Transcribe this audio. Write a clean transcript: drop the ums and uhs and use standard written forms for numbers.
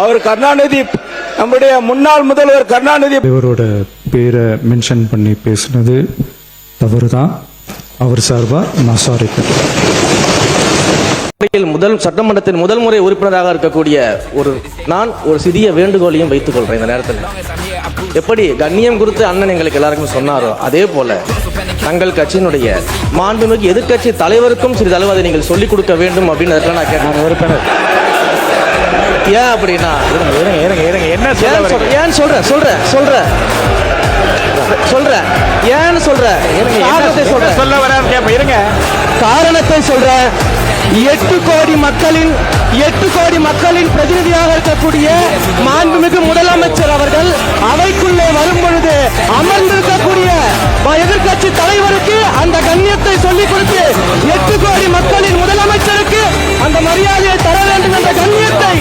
அவர் கருணாநிதி, நம்முடைய முன்னாள் முதல்வர் கருணாநிதி இவரோட பேரை மென்ஷன் பண்ணி பேசுனது தவறுதான். அவர் சார்பா நான் சாரி. முதல் சட்டமன்றத்தின் முதல் முறை உறுப்பினராக இருக்கக்கூடிய நான் ஒரு சிறிய வேண்டுகோளையும் வைத்துக் கொள்றேன். இந்த நேரத்தில் எப்படி கண்ணியம் குறித்து அண்ணன் எங்களுக்கு எல்லாருக்கும் சொன்னாரோ அதே போல தங்கள் கட்சியினுடைய மாண்புமிகு எதிர்க்கட்சி தலைவருக்கும் சிறிதளவு அதை நீங்கள் சொல்லிக் கொடுக்க வேண்டும் அப்படின்னு நான் கேட்டேன். உறுப்பினர் ஏன் அப்படின்னா ஏன் சொல்றேன் காரணத்தை சொல்றேன். 8 கோடி மக்களின் பிரதிநிதியாக இருக்கக்கூடிய மாண்புமிகு முதலமைச்சர் அவர்கள் அவைக்குள்ளே வரும் பொழுது அமர்ந்திருக்கக்கூடிய எதிர்கட்சி தலைவருக்கு அந்த கண்ணியத்தை சொல்லிக் கொடுத்து 8 கோடி மக்களின் முதலமைச்சருக்கு அந்த மரியாதையை தர வேண்டும் என்ற கண்ணியத்தை